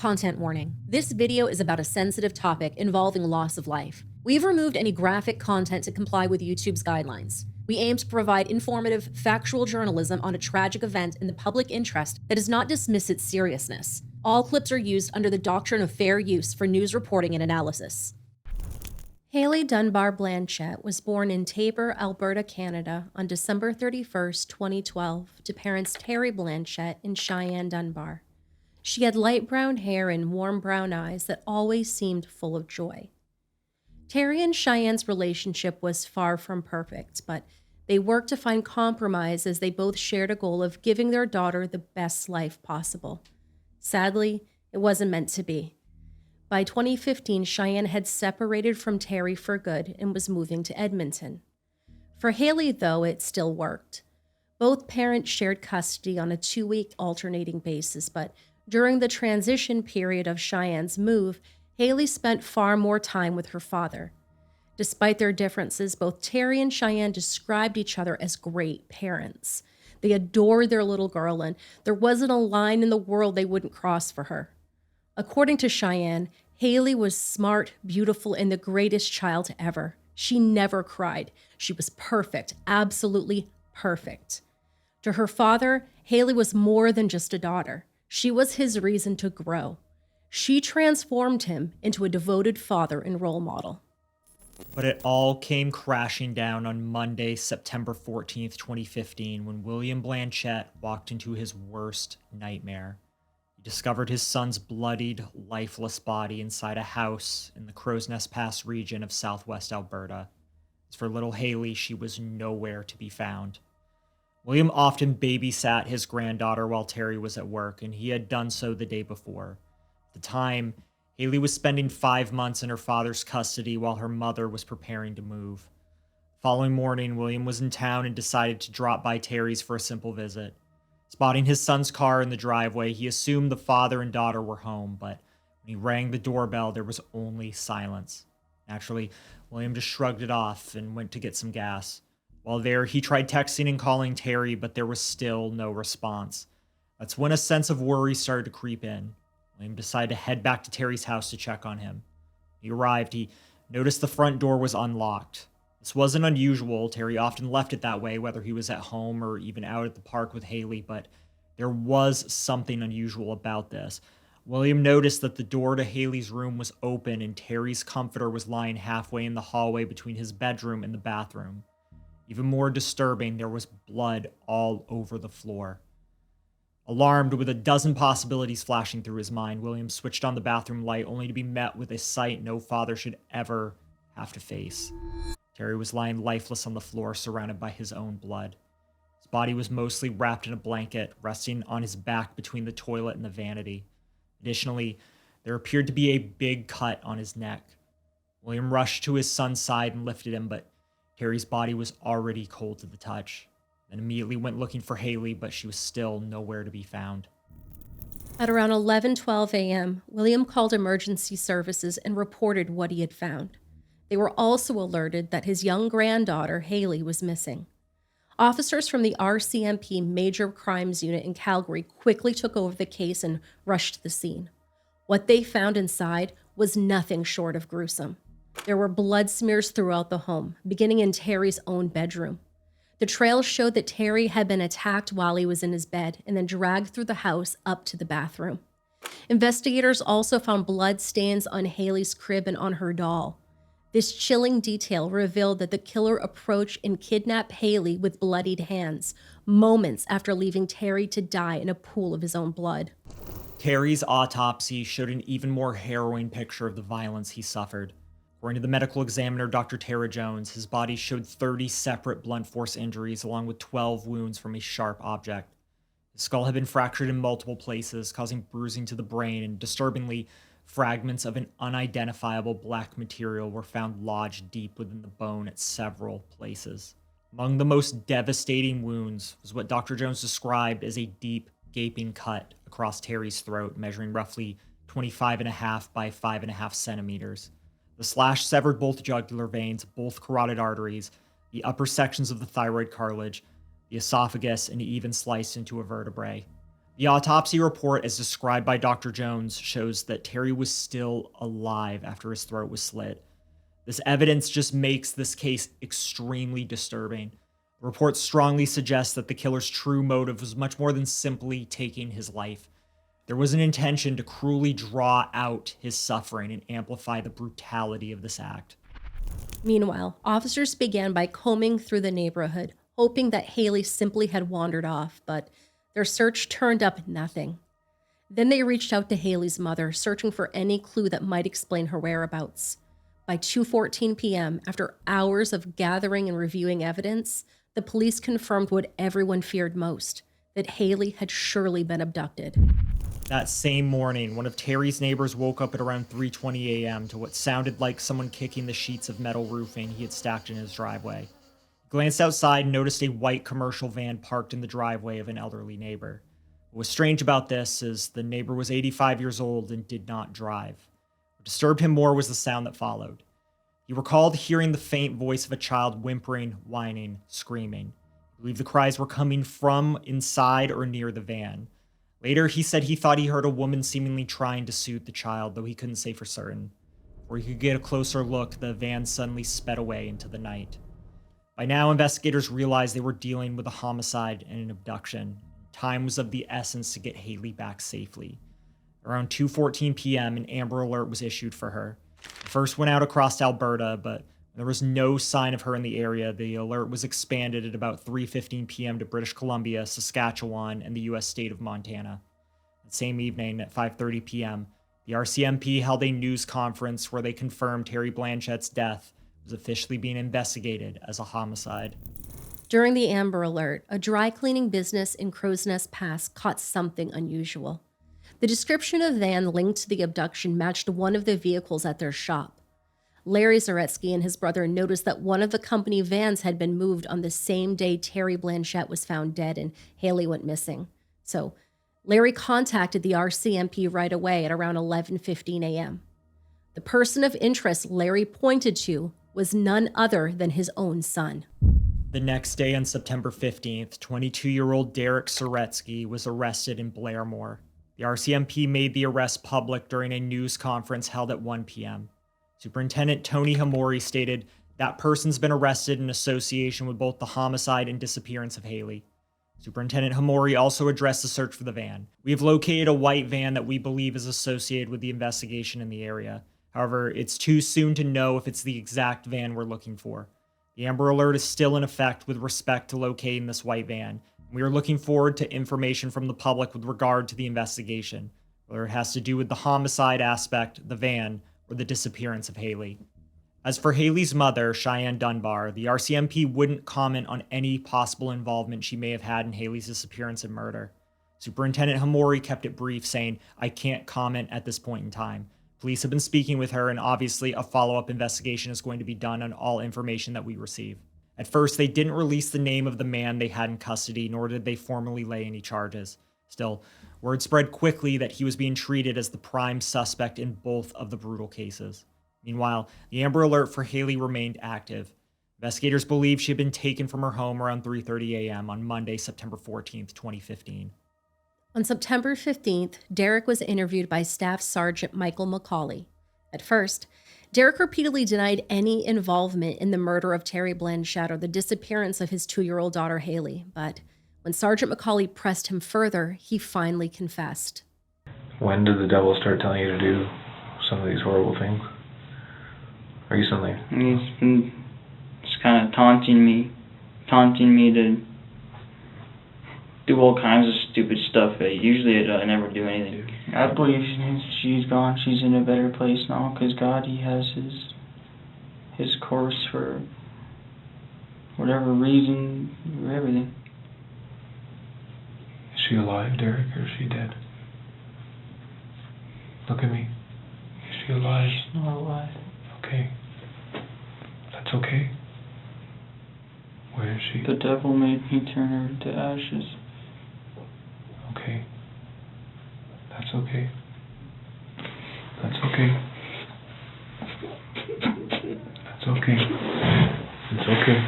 Content warning. This video is about a sensitive topic involving loss of life. We've removed any graphic content to comply with YouTube's guidelines. We aim to provide informative, factual journalism on a tragic event in the public interest that does not dismiss its seriousness. All clips are used under the doctrine of fair use for news reporting and analysis. Hailey Dunbar-Blanchette was born in Taber, Alberta, Canada on December 31st, 2012 to parents Terry Blanchette and Cheyenne Dunbar. She had light brown hair and warm brown eyes that always seemed full of joy. Terry and Cheyenne's relationship was far from perfect, but they worked to find compromise as they both shared a goal of giving their daughter the best life possible. Sadly, it wasn't meant to be. By 2015, Cheyenne had separated from Terry for good and was moving to Edmonton. For Hailey, though, it still worked. Both parents shared custody on a 2-week alternating basis, but during the transition period of Cheyenne's move, Hailey spent far more time with her father. Despite their differences, both Terry and Cheyenne described each other as great parents. They adored their little girl, and there wasn't a line in the world they wouldn't cross for her. According to Cheyenne, Hailey was smart, beautiful, and the greatest child ever. She never cried. She was perfect, absolutely perfect. To her father, Hailey was more than just a daughter. She was his reason to grow. She transformed him into a devoted father and role model. But it all came crashing down on Monday, September 14th, 2015, when William Blanchette walked into his worst nightmare. He discovered his son's bloodied, lifeless body inside a house in the Crow's Nest Pass region of southwest Alberta. As for little Hailey, she was nowhere to be found. William often babysat his granddaughter while Terry was at work, and he had done so the day before. At the time, Hailey was spending 5 months in her father's custody while her mother was preparing to move. The following morning, William was in town and decided to drop by Terry's for a simple visit. Spotting his son's car in the driveway, he assumed the father and daughter were home, but when he rang the doorbell, there was only silence. Naturally, William just shrugged it off and went to get some gas. While there, he tried texting and calling Terry, but there was still no response. That's when a sense of worry started to creep in. William decided to head back to Terry's house to check on him. He arrived, he noticed the front door was unlocked. This wasn't unusual. Terry often left it that way, whether he was at home or even out at the park with Hailey, but there was something unusual about this. William noticed that the door to Hailey's room was open and Terry's comforter was lying halfway in the hallway between his bedroom and the bathroom. Even more disturbing, there was blood all over the floor. Alarmed, with a dozen possibilities flashing through his mind, William switched on the bathroom light only to be met with a sight no father should ever have to face. Terry was lying lifeless on the floor, surrounded by his own blood. His body was mostly wrapped in a blanket, resting on his back between the toilet and the vanity. Additionally, there appeared to be a big cut on his neck. William rushed to his son's side and lifted him, but Terry's body was already cold to the touch. Then immediately went looking for Hailey, but she was still nowhere to be found. At around 11:12 a.m., William called emergency services and reported what he had found. They were also alerted that his young granddaughter, Hailey, was missing. Officers from the RCMP Major Crimes Unit in Calgary quickly took over the case and rushed to the scene. What they found inside was nothing short of gruesome. There were blood smears throughout the home, beginning in Terry's own bedroom. The trail showed that Terry had been attacked while he was in his bed and then dragged through the house up to the bathroom. Investigators also found blood stains on Hailey's crib and on her doll. This chilling detail revealed that the killer approached and kidnapped Hailey with bloodied hands, moments after leaving Terry to die in a pool of his own blood. Terry's autopsy showed an even more harrowing picture of the violence he suffered. According to the medical examiner, Dr. Tara Jones, his body showed 30 separate blunt force injuries along with 12 wounds from a sharp object. His skull had been fractured in multiple places, causing bruising to the brain, and disturbingly, fragments of an unidentifiable black material were found lodged deep within the bone at several places. Among the most devastating wounds was what Dr. Jones described as a deep, gaping cut across Terry's throat, measuring roughly 25.5 by 5.5 centimeters. The slash severed both jugular veins, both carotid arteries, the upper sections of the thyroid cartilage, the esophagus, and even sliced into a vertebrae. The autopsy report, as described by Dr. Jones, shows that Terry was still alive after his throat was slit. This evidence just makes this case extremely disturbing. The report strongly suggests that the killer's true motive was much more than simply taking his life. There was an intention to cruelly draw out his suffering and amplify the brutality of this act. Meanwhile, officers began by combing through the neighborhood, hoping that Hailey simply had wandered off, but their search turned up nothing. Then they reached out to Hailey's mother, searching for any clue that might explain her whereabouts. By 2:14 p.m., after hours of gathering and reviewing evidence, the police confirmed what everyone feared most, that Hailey had surely been abducted. That same morning, one of Terry's neighbors woke up at around 3:20 a.m. to what sounded like someone kicking the sheets of metal roofing he had stacked in his driveway. He glanced outside and noticed a white commercial van parked in the driveway of an elderly neighbor. What was strange about this is the neighbor was 85 years old and did not drive. What disturbed him more was the sound that followed. He recalled hearing the faint voice of a child whimpering, whining, screaming. He believed the cries were coming from inside or near the van. Later, he said he thought he heard a woman seemingly trying to soothe the child, though he couldn't say for certain. Before he could get a closer look, the van suddenly sped away into the night. By now, investigators realized they were dealing with a homicide and an abduction. Time was of the essence to get Hailey back safely. Around 2:14 p.m., an Amber Alert was issued for her. The first went out across Alberta, but there was no sign of her in the area. The alert was expanded at about 3:15 p.m. to British Columbia, Saskatchewan, and the U.S. state of Montana. That same evening at 5:30 p.m., the RCMP held a news conference where they confirmed Terry Blanchette's death was officially being investigated as a homicide. During the Amber Alert, a dry cleaning business in Crow's Nest Pass caught something unusual. The description of van linked to the abduction matched one of the vehicles at their shop. Larry Zaretsky and his brother noticed that one of the company vans had been moved on the same day Terry Blanchette was found dead and Hailey went missing. So Larry contacted the RCMP right away at around 11:15 a.m. The person of interest Larry pointed to was none other than his own son. The next day on September 15th, 22-year-old Derek Zaretsky was arrested in Blairmore. The RCMP made the arrest public during a news conference held at 1 p.m. Superintendent Tony Hamori stated, "That person's been arrested in association with both the homicide and disappearance of Hailey." Superintendent Hamori also addressed the search for the van. "We have located a white van that we believe is associated with the investigation in the area. However, it's too soon to know if it's the exact van we're looking for. The Amber Alert is still in effect with respect to locating this white van. We are looking forward to information from the public with regard to the investigation, whether it has to do with the homicide aspect, the van, or the disappearance of Hailey." As for Hailey's mother, Cheyenne Dunbar, the RCMP wouldn't comment on any possible involvement she may have had in Hailey's disappearance and murder. Superintendent Hamori kept it brief, saying, "I can't comment at this point in time. Police have been speaking with her, and obviously a follow-up investigation is going to be done on all information that we receive." At first, they didn't release the name of the man they had in custody, nor did they formally lay any charges. Still, word spread quickly that he was being treated as the prime suspect in both of the brutal cases. Meanwhile, the Amber Alert for Hailey remained active. Investigators believe she had been taken from her home around 3:30 a.m. on Monday, September 14th, 2015. On September 15th, Derek was interviewed by Staff Sergeant Michael McCauley. At first, Derek repeatedly denied any involvement in the murder of Terry Blanchette or the disappearance of his 2-year-old daughter Hailey, but when Sergeant McCauley pressed him further, he finally confessed. When did the devil start telling you to do some of these horrible things? Recently? He's been just kind of taunting me to do all kinds of stupid stuff. Usually I never do anything. I believe she's gone. She's in a better place now because God, He has His course for whatever reason, or everything. Is she alive, Derek, or is she dead? Look at me. Is she alive? She's not alive. Okay. That's okay. Where is she? The devil made me turn her to ashes. Okay. That's okay. That's okay. That's okay. It's okay.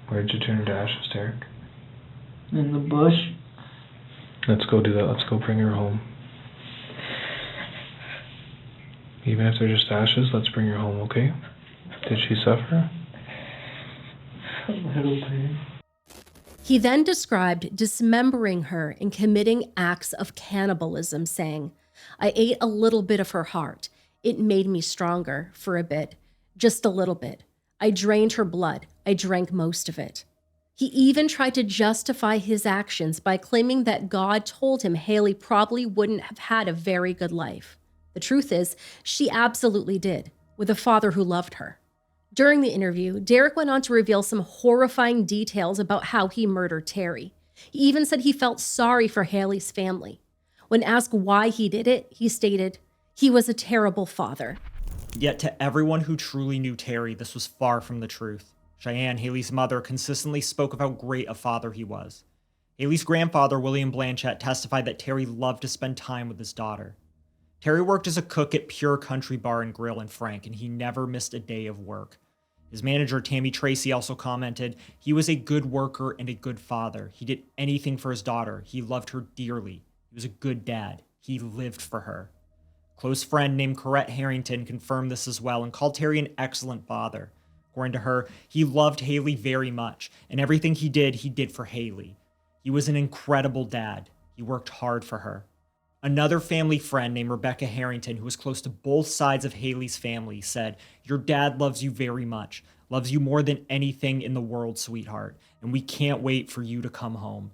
Where did you turn her to ashes, Derek? In the bush. Let's go do that. Let's go bring her home. Even if they're just ashes, let's bring her home, okay? Did she suffer? A little bit. He then described dismembering her and committing acts of cannibalism, saying, "I ate a little bit of her heart. It made me stronger for a bit, just a little bit. I drained her blood. I drank most of it." He even tried to justify his actions by claiming that God told him Hailey probably wouldn't have had a very good life. The truth is, she absolutely did, with a father who loved her. During the interview, Derek went on to reveal some horrifying details about how he murdered Terry. He even said he felt sorry for Hailey's family. When asked why he did it, he stated, "He was a terrible father." Yet to everyone who truly knew Terry, this was far from the truth. Cheyenne, Hailey's mother, consistently spoke of how great a father he was. Hailey's grandfather, William Blanchette, testified that Terry loved to spend time with his daughter. Terry worked as a cook at Pure Country Bar and Grill in Frank, and he never missed a day of work. His manager, Tammy Tracy, also commented, "He was a good worker and a good father. He did anything for his daughter. He loved her dearly. He was a good dad. He lived for her." A close friend named Corette Harrington confirmed this as well and called Terry an excellent father. According to her, he loved Hailey very much, and everything he did for Hailey. He was an incredible dad. He worked hard for her. Another family friend named Rebecca Harrington, who was close to both sides of Hailey's family, said, "Your dad loves you very much, loves you more than anything in the world, sweetheart, and we can't wait for you to come home."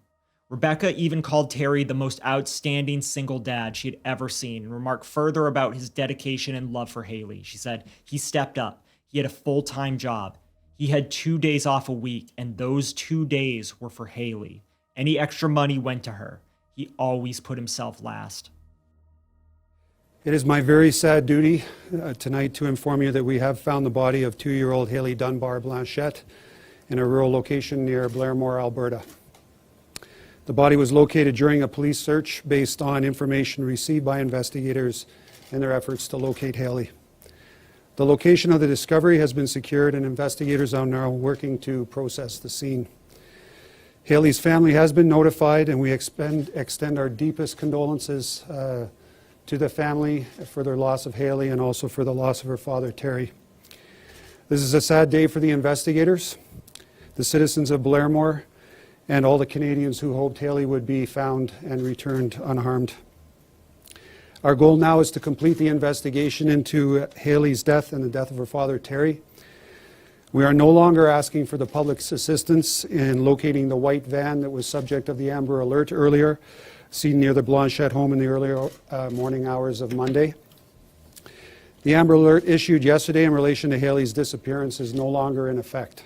Rebecca even called Terry the most outstanding single dad she had ever seen and remarked further about his dedication and love for Hailey. She said, "He stepped up. He had a full-time job. He had 2 days off a week, and those 2 days were for Hailey. Any extra money went to her. He always put himself last." It is my very sad duty tonight to inform you that we have found the body of 2-year-old Hailey Dunbar-Blanchette in a rural location near Blairmore, Alberta. The body was located during a police search based on information received by investigators in their efforts to locate Hailey. The location of the discovery has been secured and investigators are now working to process the scene. Hailey's family has been notified and we extend our deepest condolences to the family for their loss of Hailey and also for the loss of her father, Terry. This is a sad day for the investigators, the citizens of Blairmore, and all the Canadians who hoped Hailey would be found and returned unharmed. Our goal now is to complete the investigation into Hailey's death and the death of her father, Terry. We are no longer asking for the public's assistance in locating the white van that was subject of the Amber Alert earlier, seen near the Blanchette home in the early morning hours of Monday. The Amber Alert issued yesterday in relation to Hailey's disappearance is no longer in effect.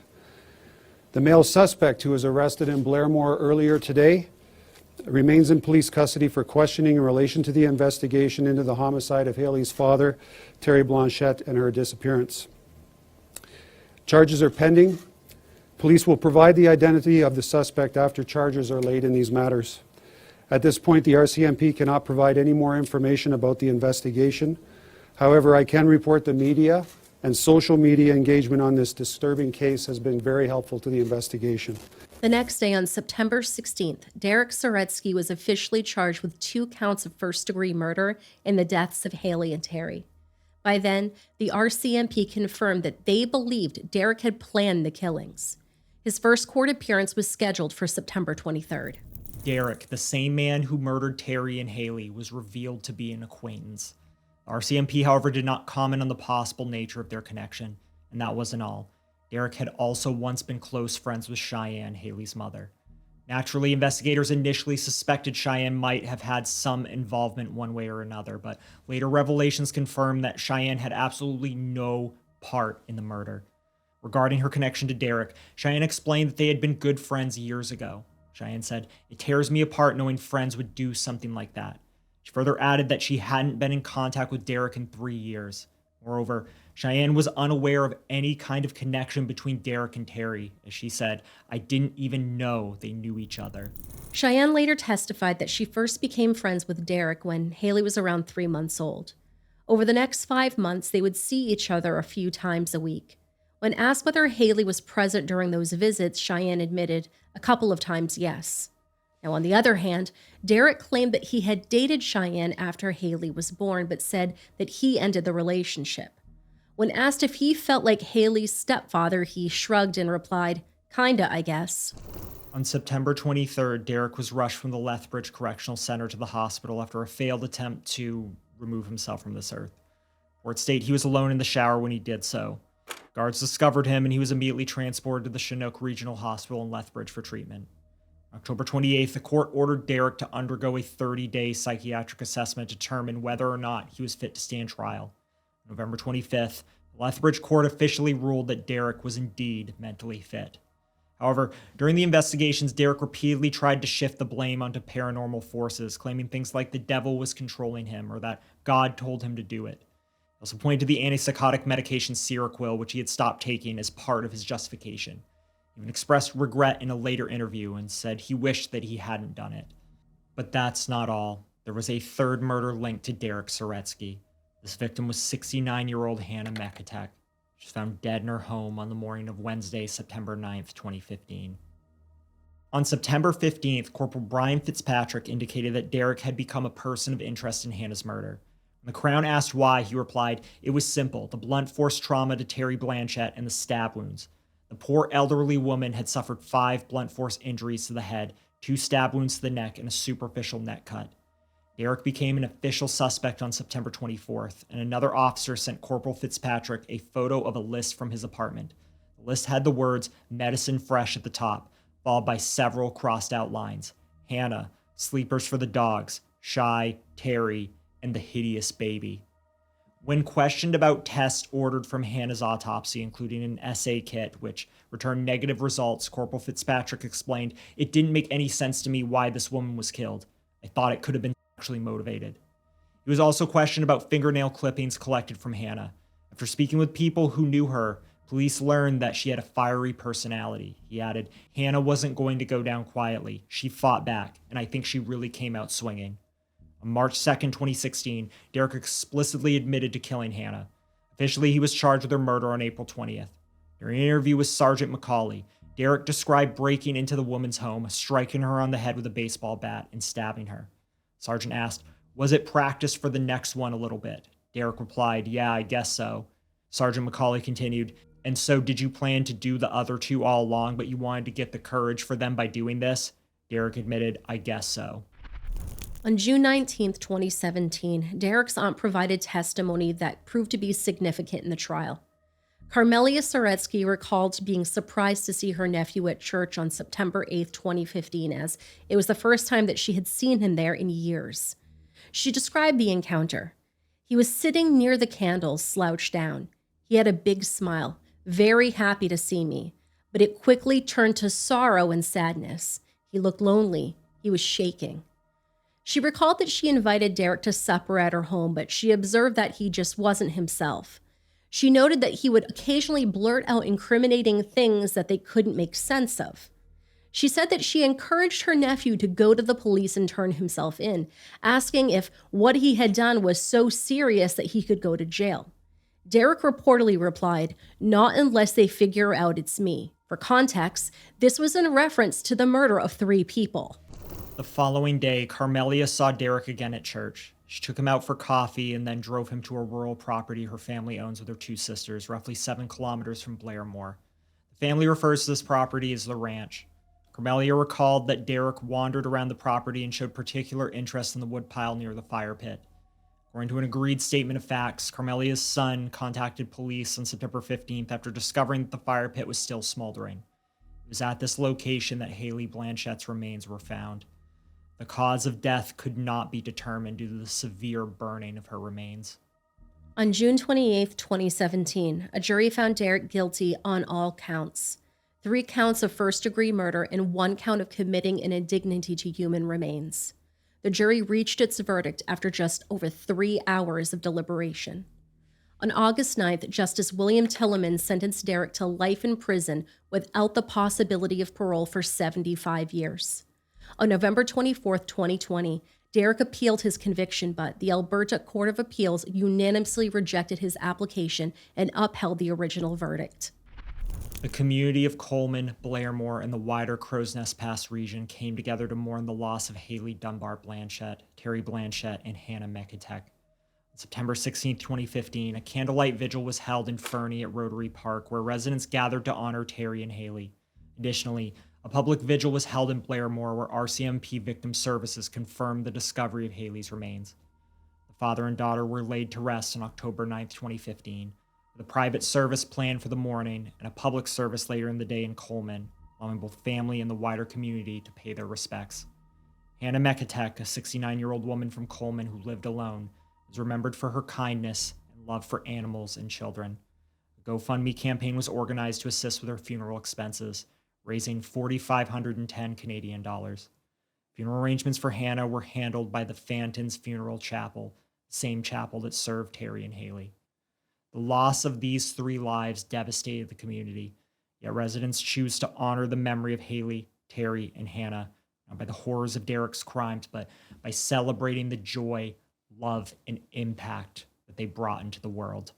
The male suspect who was arrested in Blairmore earlier today remains in police custody for questioning in relation to the investigation into the homicide of Hailey's father, Terry Blanchette, and her disappearance. Charges are pending. Police will provide the identity of the suspect after charges are laid in these matters. At this point, the RCMP cannot provide any more information about the investigation. However, I can report the media and social media engagement on this disturbing case has been very helpful to the investigation. The next day, on September 16th, Derek Soretsky was officially charged with 2 counts of first-degree murder in the deaths of Hailey and Terry. By then, the RCMP confirmed that they believed Derek had planned the killings. His first court appearance was scheduled for September 23rd. Derek, the same man who murdered Terry and Hailey, was revealed to be an acquaintance. The RCMP, however, did not comment on the possible nature of their connection, and that wasn't all. Derek had also once been close friends with Cheyenne, Hailey's mother. Naturally, investigators initially suspected Cheyenne might have had some involvement one way or another, but later revelations confirmed that Cheyenne had absolutely no part in the murder. Regarding her connection to Derek, Cheyenne explained that they had been good friends years ago. Cheyenne said, "It tears me apart knowing friends would do something like that." She further added that she hadn't been in contact with Derek in 3 years. Moreover, Cheyenne was unaware of any kind of connection between Derek and Terry. As she said, "I didn't even know they knew each other." Cheyenne later testified that she first became friends with Derek when Hailey was around 3 months old. Over the next 5 months, they would see each other a few times a week. When asked whether Hailey was present during those visits, Cheyenne admitted a couple of times yes. Now, on the other hand, Derek claimed that he had dated Cheyenne after Hailey was born, but said that he ended the relationship. When asked if he felt like Hailey's stepfather, he shrugged and replied, "Kinda, I guess." On September 23rd, Derek was rushed from the Lethbridge Correctional Center to the hospital after a failed attempt to remove himself from this earth. Reports state he was alone in the shower when he did so. Guards discovered him and he was immediately transported to the Chinook Regional Hospital in Lethbridge for treatment. On October 28th, the court ordered Derek to undergo a 30-day psychiatric assessment to determine whether or not he was fit to stand trial. On November 25th, the Lethbridge court officially ruled that Derek was indeed mentally fit. However, during the investigations, Derek repeatedly tried to shift the blame onto paranormal forces, claiming things like the devil was controlling him or that God told him to do it. He also pointed to the antipsychotic medication Seroquel, which he had stopped taking, as part of his justification. He even expressed regret in a later interview and said he wished that he hadn't done it. But that's not all. There was a third murder linked to Derek Soretsky. This victim was 69-year-old Hanne Meketech. She was found dead in her home on the morning of Wednesday, September 9th, 2015. On September 15th, Corporal Brian Fitzpatrick indicated that Derek had become a person of interest in Hanne's murder. When the Crown asked why, he replied, "It was simple, the blunt force trauma to Terry Blanchette and the stab wounds. The poor elderly woman had suffered 5 blunt force injuries to the head, 2 stab wounds to the neck, and a superficial neck cut." Derek became an official suspect on September 24th, and another officer sent Corporal Fitzpatrick a photo of a list from his apartment. The list had the words "Medicine Fresh" at the top, followed by several crossed out lines: Hanne, sleepers for the dogs, Shy, Terry, and the hideous baby. When questioned about tests ordered from Hanne's autopsy, including an assay kit, which returned negative results, Corporal Fitzpatrick explained, "It didn't make any sense to me why this woman was killed. I thought it could have been sexually motivated." He was also questioned about fingernail clippings collected from Hanne. After speaking with people who knew her, police learned that she had a fiery personality. He added, "Hanne wasn't going to go down quietly. She fought back, and I think she really came out swinging." On March 2nd, 2016, Derek explicitly admitted to killing Hanne. Officially, he was charged with her murder on April 20th. During an interview with Sergeant McCauley, Derek described breaking into the woman's home, striking her on the head with a baseball bat, and stabbing her. Sergeant asked, "Was it practice for the next one a little bit?" Derek replied, "Yeah, I guess so." Sergeant McCauley continued, "And so did you plan to do the other 2 all along, but you wanted to get the courage for them by doing this?" Derek admitted, "I guess so." On June 19th, 2017, Derek's aunt provided testimony that proved to be significant in the trial. Carmelia Soretsky recalled being surprised to see her nephew at church on September 8th, 2015, as it was the first time that she had seen him there in years. She described the encounter. "He was sitting near the candles, slouched down. He had a big smile, very happy to see me, but it quickly turned to sorrow and sadness. He looked lonely. He was shaking." She recalled that she invited Derek to supper at her home, but she observed that he just wasn't himself. She noted that he would occasionally blurt out incriminating things that they couldn't make sense of. She said that she encouraged her nephew to go to the police and turn himself in, asking if what he had done was so serious that he could go to jail. Derek reportedly replied, "Not unless they figure out it's me." For context, this was in reference to the murder of 3 people. The following day, Carmelia saw Derek again at church. She took him out for coffee and then drove him to a rural property her family owns with her 2 sisters, roughly 7 kilometers from Blairmore. The family refers to this property as the ranch. Carmelia recalled that Derek wandered around the property and showed particular interest in the woodpile near the fire pit. According to an agreed statement of facts, Carmelia's son contacted police on September 15th after discovering that the fire pit was still smoldering. It was at this location that Hailey Blanchette's remains were found. The cause of death could not be determined due to the severe burning of her remains. On June 28, 2017, a jury found Derek guilty on all counts: 3 counts of first-degree murder and 1 count of committing an indignity to human remains. The jury reached its verdict after just over 3 hours of deliberation. On August 9th, Justice William Tilleman sentenced Derek to life in prison without the possibility of parole for 75 years. On November 24, 2020, Derek appealed his conviction, but the Alberta Court of Appeals unanimously rejected his application and upheld the original verdict. The community of Coleman, Blairmore, and the wider Crow's Nest Pass region came together to mourn the loss of Hailey Dunbar-Blanchette, Terry Blanchette, and Hanne Meketech. On September 16, 2015, a candlelight vigil was held in Fernie at Rotary Park, where residents gathered to honor Terry and Hailey. Additionally, a public vigil was held in Blairmore, where RCMP Victim Services confirmed the discovery of Hailey's remains. The father and daughter were laid to rest on October 9, 2015. The private service planned for the morning and a public service later in the day in Coleman, allowing both family and the wider community to pay their respects. Hanne Meketech, a 69-year-old woman from Coleman who lived alone, is remembered for her kindness and love for animals and children. A GoFundMe campaign was organized to assist with her funeral expenses, raising $4,510 Canadian dollars. Funeral arrangements for Hanne were handled by the Fantons Funeral Chapel, the same chapel that served Terry and Hailey. The loss of these 3 lives devastated the community, yet residents choose to honor the memory of Hailey, Terry, and Hanne, not by the horrors of Derek's crimes, but by celebrating the joy, love, and impact that they brought into the world.